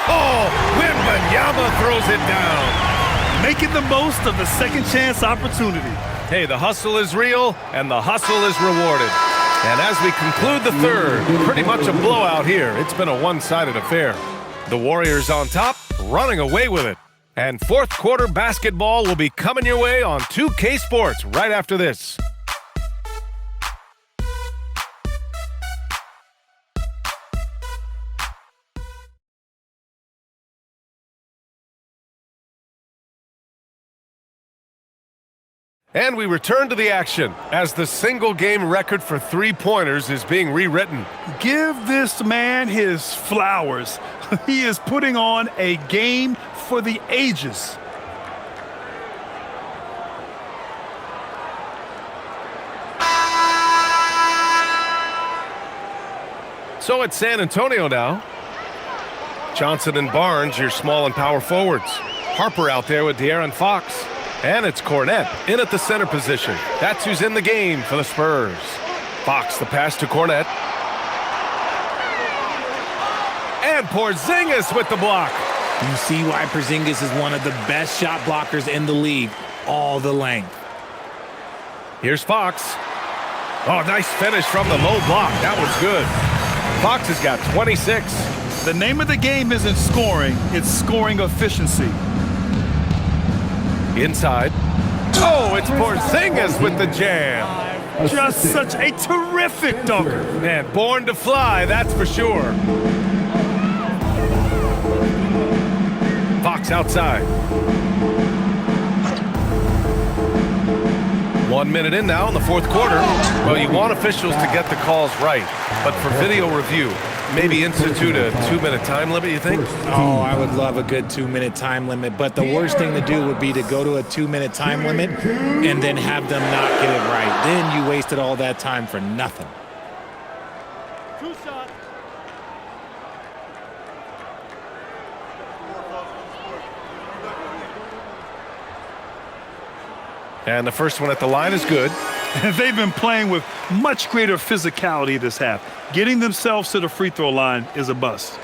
Oh, Wembanyama throws it down. Making the most of the second chance opportunity. Hey, the hustle is real, and the hustle is rewarded. And as we conclude the third, pretty much a blowout here. It's been a one-sided affair. The Warriors on top, running away with it. And fourth quarter basketball will be coming your way on 2K Sports right after this. And we return to the action as the single-game record for three-pointers is being rewritten. Give this man his flowers. He is putting on a game for the ages. So it's San Antonio now. Johnson and Barnes, your small and power forwards. Harper out there with De'Aaron Fox. And it's Cornette in at the center position. That's who's in the game for the Spurs. Fox the pass to Cornette. And Porzingis with the block. You see why Porzingis is one of the best shot blockers in the league, all the length. Here's Fox. Oh, nice finish from the low block. That was good. Fox has got 26. The name of the game isn't scoring, it's scoring efficiency. Inside. Oh, it's Porzingis with the jam. Just such a terrific dunker. Man, born to fly, that's for sure. Fox outside. 1 minute in now in the fourth quarter. Well, you want officials to get the calls right, but for video review, maybe institute a 2-minute time limit, you think? Oh, I would love a good 2-minute time limit, but the worst thing to do would be to go to a 2-minute time limit and then have them not get it right. Then you wasted all that time for nothing. And the first one at the line is good. They've been playing with much greater physicality this half. Getting themselves to the free throw line is a bust.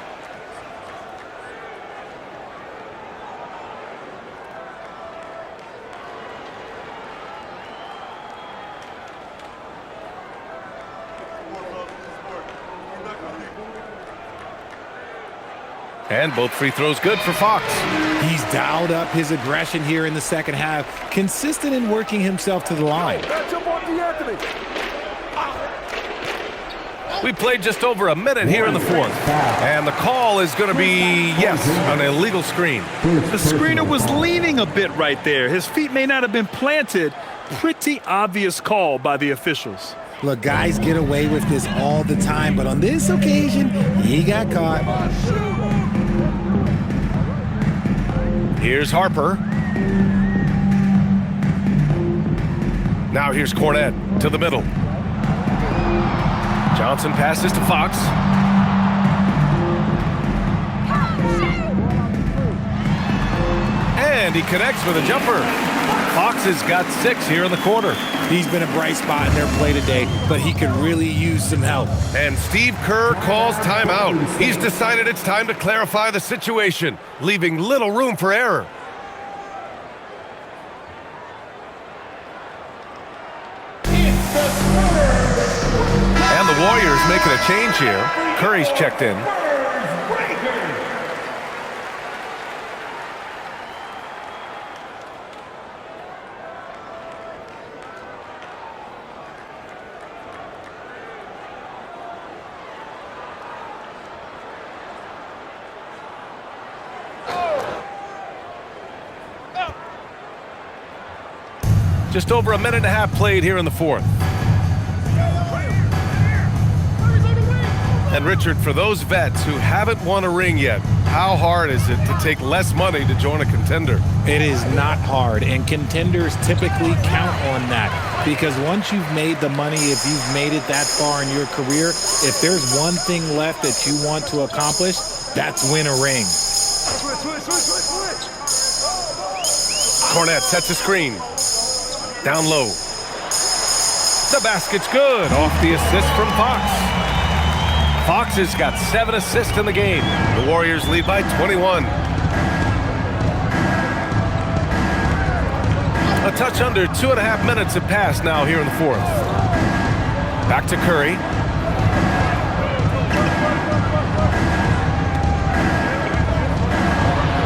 And both free throws good for Fox. He's dialed up his aggression here in the second half, consistent in working himself to the line. We played just over a minute here in the fourth. And the call is going to be, yes, an illegal screen. The screener was leaning a bit right there. His feet may not have been planted. Pretty obvious call by the officials. Look, guys get away with this all the time, but on this occasion, he got caught. Here's Harper. Now here's Cornette to the middle. Johnson passes to Fox. And he connects with a jumper. Fox has got 6 here in the quarter. He's been a bright spot in their play today, but he could really use some help. And Steve Kerr calls timeout. He's decided it's time to clarify the situation, leaving little room for error. It's the The Warriors making a change here. Curry's checked in. Just over a minute and a half played here in the fourth. And Richard, for those vets who haven't won a ring yet, how hard is it to take less money to join a contender? It is not hard, and contenders typically count on that because once you've made the money, if you've made it that far in your career, if there's one thing left that you want to accomplish, that's win a ring. Cornette sets a screen. Down low. The basket's good. Off the assist from Fox. Fox has got 7 assists in the game. The Warriors lead by 21. A touch under 2.5 minutes have passed now here in the fourth. Back to Curry.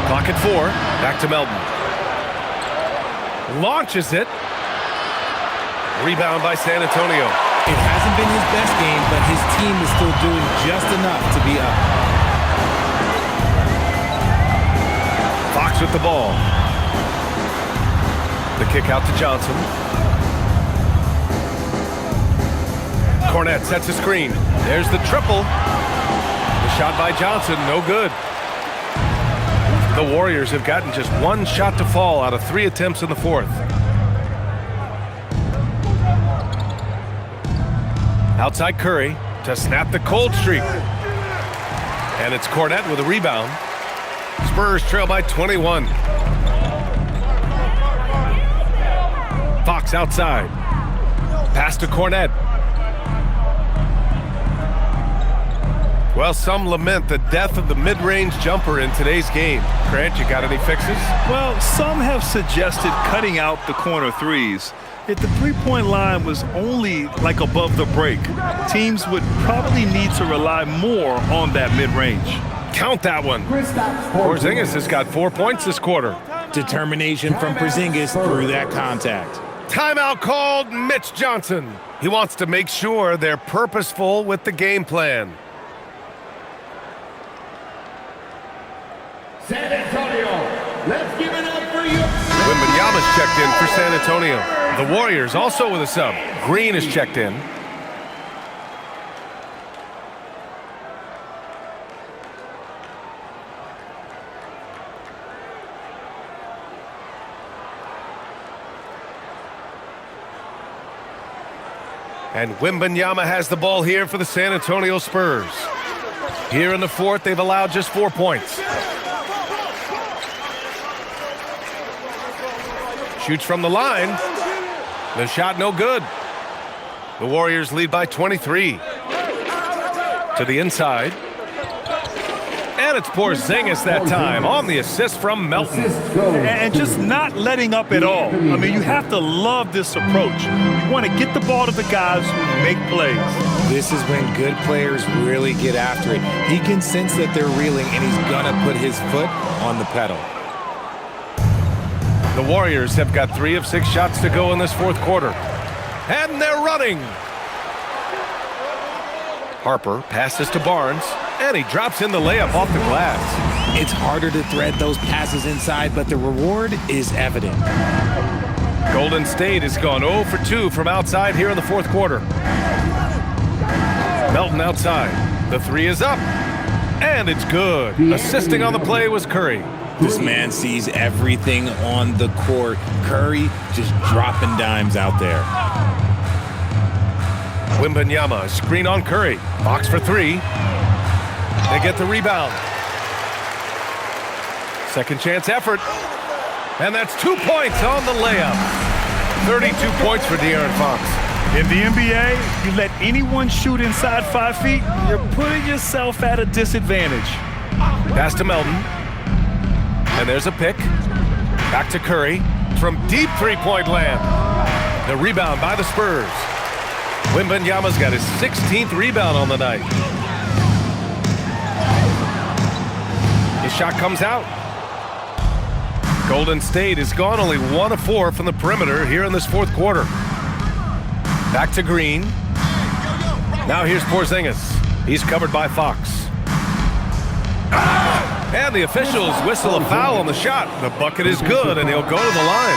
Clock at 4. Back to Melton. Launches it. Rebound by San Antonio. It hasn't been his best game, but his team is still doing just enough to be up. Fox with the ball. The kick out to Johnson. Cornette sets a screen. There's the triple. The shot by Johnson, no good. The Warriors have gotten just 1 shot to fall out of 3 attempts in the fourth. Outside Curry to snap the cold streak. And it's Cornette with a rebound. Spurs trail by 21. Fox outside. Pass to Cornette. Well, some lament the death of the mid-range jumper in today's game. Grant, you got any fixes? Well, some have suggested cutting out the corner threes. If the three-point line was only like above the break, teams would probably need to rely more on that mid-range. Count that one. Porzingis has got 4 points this quarter. Determination from Porzingis through that contact. Timeout called. Mitch Johnson. He wants to make sure they're purposeful with the game plan. San Antonio, let's give it up for you. Wembanyama's checked in for San Antonio. The Warriors also with a sub. Green is checked in. And Wembanyama has the ball here for the San Antonio Spurs. Here in the fourth, they've allowed just 4 points. Shoots from the line. The shot no good. The Warriors lead by 23. To the inside. And it's Porzingis that time on the assist from Melton. And just not letting up at all. I mean, you have to love this approach. You want to get the ball to the guys who make plays. This is when good players really get after it. He can sense that they're reeling, and he's going to put his foot on the pedal. The Warriors have got 3 of 6 shots to go in this fourth quarter. And they're running. Harper passes to Barnes, and he drops in the layup off the glass. It's harder to thread those passes inside, but the reward is evident. Golden State has gone 0 for 2 from outside here in the fourth quarter. Melton outside. The 3 is up. And it's good. Assisting on the play was Curry. This man sees everything on the court. Curry just dropping dimes out there. Wembanyama, screen on Curry. Box for 3. They get the rebound. Second chance effort. And that's 2 points on the layup. 32 points for De'Aaron Fox. In the NBA, you let anyone shoot inside 5 feet, you're putting yourself at a disadvantage. Pass to Melton. And there's a pick. Back to Curry from deep three-point land. The rebound by the Spurs. Wembanyama's got his 16th rebound on the night. His shot comes out. Golden State has gone only 1 of 4 from the perimeter here in this fourth quarter. Back to Green. Now here's Porzingis. He's covered by Fox. And the officials whistle a foul on the shot. The bucket is good, and he'll go to the line.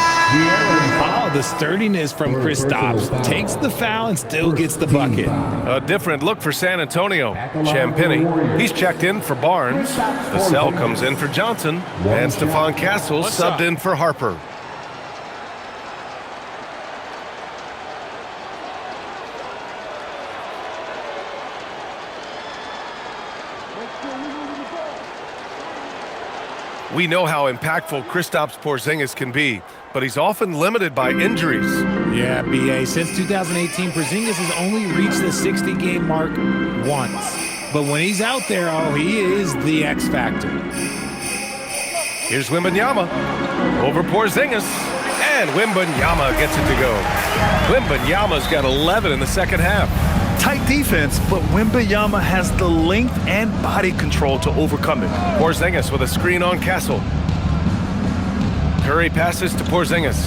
Oh, the sturdiness from Kristaps. Takes the foul and still gets the bucket. A different look for San Antonio. Champagny, he's checked in for Barnes. Vassell comes in for Johnson. And Stephon Castle subbed in for Harper. We know how impactful Kristaps Porzingis can be, but he's often limited by injuries. Yeah, B.A. Since 2018, Porzingis has only reached the 60-game mark once. But when he's out there, he is the X factor. Here's Wembanyama over Porzingis, and Wembanyama gets it to go. Wembanyama's got 11 in the second half. Tight defense, but Wembanyama has the length and body control to overcome it. Porzingis with a screen on Castle. Curry passes to Porzingis.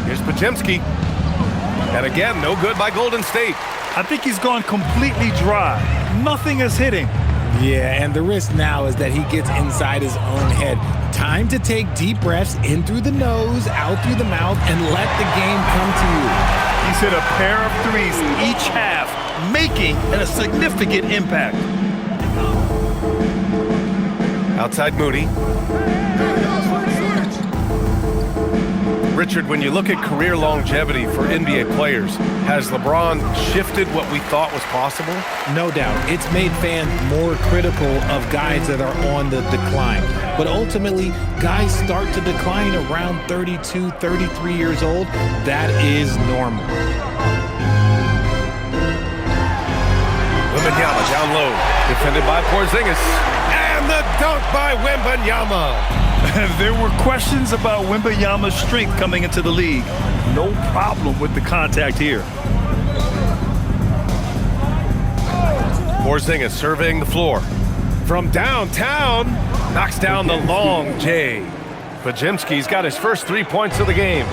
Here's Podziemski. And again, no good by Golden State. I think he's gone completely dry. Nothing is hitting. Yeah, and the risk now is that he gets inside his own head. Time to take deep breaths in through the nose, out through the mouth, and let the game come to you. He's hit a pair of threes each half, making a significant impact. Outside Moody. Richard, when you look at career longevity for NBA players, has LeBron shifted what we thought was possible? No doubt. It's made fans more critical of guys that are on the decline. But ultimately, guys start to decline around 32, 33 years old. That is normal. Wembanyama down low, defended by Porzingis. And the dunk by Wembanyama. There were questions about Wembanyama's strength coming into the league. No problem with the contact here. Porzingis surveying the floor. From downtown, knocks down the long J. Podziemski's got his first 3 points of the game.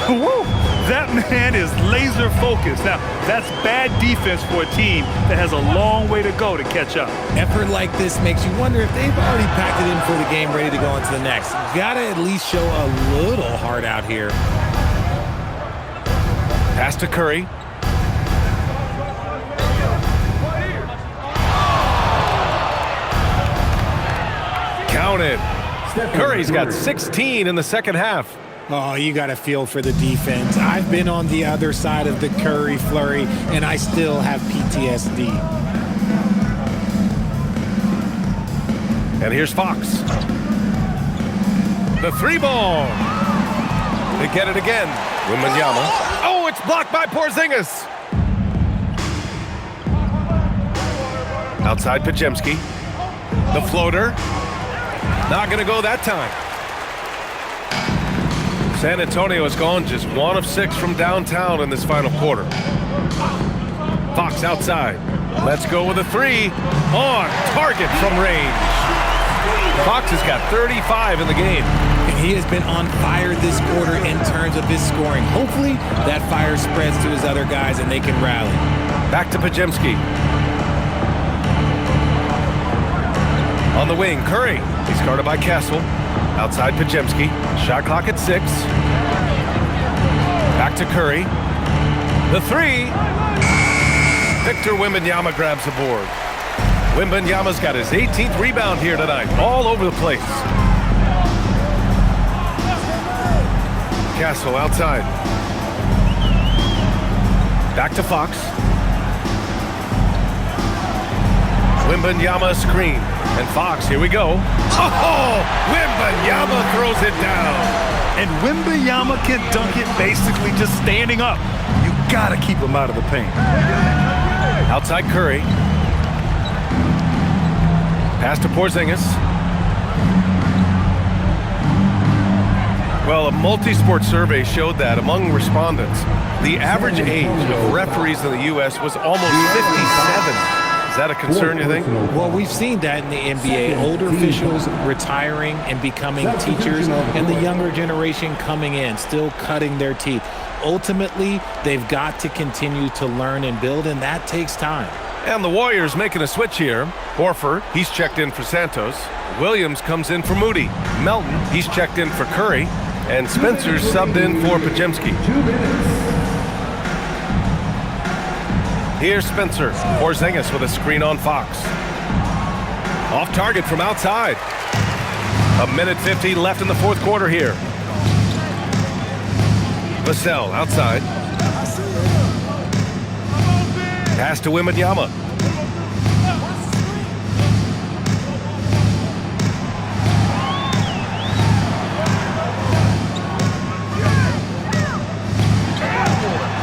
Woo! That man is laser focused. Now, that's bad defense for a team that has a long way to go to catch up. Effort like this makes you wonder if they've already packed it in for the game, ready to go into the next. Gotta at least show a little heart out here. Pass to Curry. Counted. Curry's got 16 in the second half. Oh, you got to feel for the defense. I've been on the other side of the Curry flurry, and I still have PTSD. And here's Fox. The 3-ball. They get it again. Wembanyama. Oh, it's blocked by Porzingis. Outside Podziemski. The floater. Not going to go that time. San Antonio has gone just 1 of 6 from downtown in this final quarter. Fox outside. Let's go with a 3. On target from range. Fox has got 35 in the game. And he has been on fire this quarter in terms of his scoring. Hopefully that fire spreads to his other guys and they can rally. Back to Podziemski. On the wing, Curry. He's guarded by Castle. Outside Podziemski. Shot clock at 6. Back to Curry. The 3. Victor Wembanyama grabs the board. Wembanyama's got his 18th rebound here tonight. All over the place. Castle outside. Back to Fox. Wembanyama screen. And Fox, here we go. Oh, Wembanyama throws it down. And Wembanyama can dunk it basically just standing up. You gotta keep him out of the paint. Outside Curry. Pass to Porzingis. Well, a multi-sport survey showed that among respondents, the average age of referees in the U.S. was almost 57. Is that a concern, you think? Well, we've seen that in the NBA. Older officials retiring and becoming teachers, and the younger generation coming in, still cutting their teeth. Ultimately, they've got to continue to learn and build, and that takes time. And the Warriors making a switch here. Horford, he's checked in for Santos. Williams comes in for Moody. Melton, he's checked in for Curry. And Spencer's subbed in for Pajemski. Here's Spencer. Porzingis with a screen on Fox. Off target from outside. 1:50 left in the fourth quarter here. Vassell outside. Pass to Wembanyama.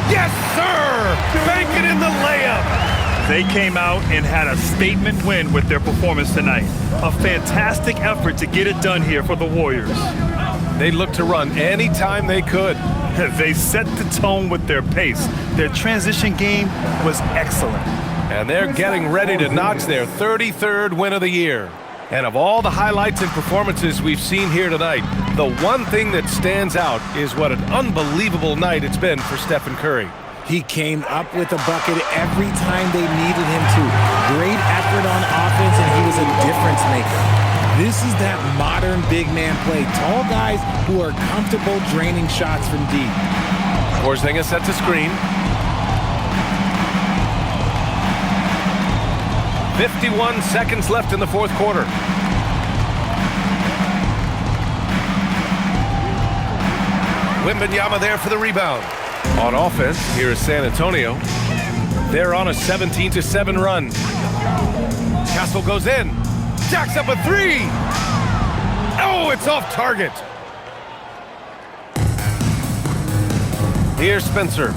Yes, sir! Bank it in the layup. They came out and had a statement win with their performance tonight. A fantastic effort to get it done here for the Warriors. They looked to run anytime they could. They set the tone with their pace. Their transition game was excellent. And they're getting ready to notch their 33rd win of the year. And of all the highlights and performances we've seen here tonight, the one thing that stands out is what an unbelievable night it's been for Stephen Curry. He came up with a bucket every time they needed him to. Great effort on offense, and he was a difference maker. This is that modern big man play. Tall guys who are comfortable draining shots from deep. Porzingis sets a screen. 51 seconds left in the fourth quarter. Wembanyama there for the rebound. On offense, here is San Antonio. They're on a 17-7 run. Castle goes in. Jacks up a three. Oh, it's off target. Here's Spencer.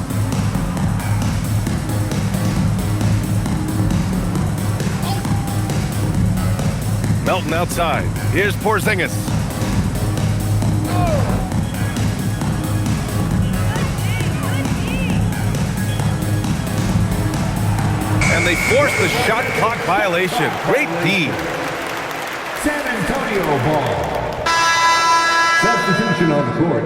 Melton outside. Here's Porzingis. And they force the shot clock violation. Great D. San Antonio ball. Substitution on the court.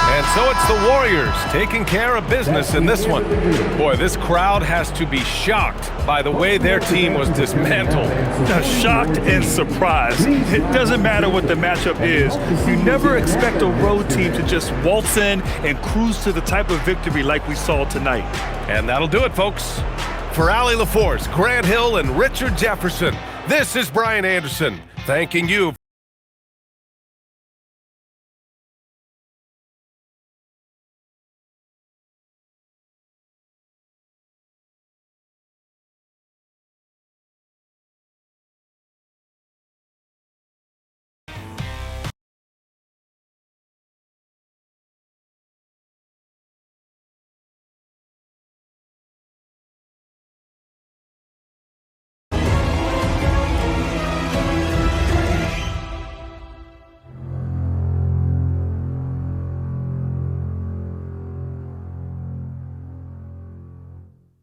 And so it's the Warriors taking care of business in this one. Boy, this crowd has to be shocked by the way their team was dismantled. Shocked and surprised. It doesn't matter what the matchup is. You never expect a road team to just waltz in and cruise to the type of victory like we saw tonight. And that'll do it, folks. For Allie LaForce, Grant Hill, and Richard Jefferson, this is Brian Anderson, thanking you.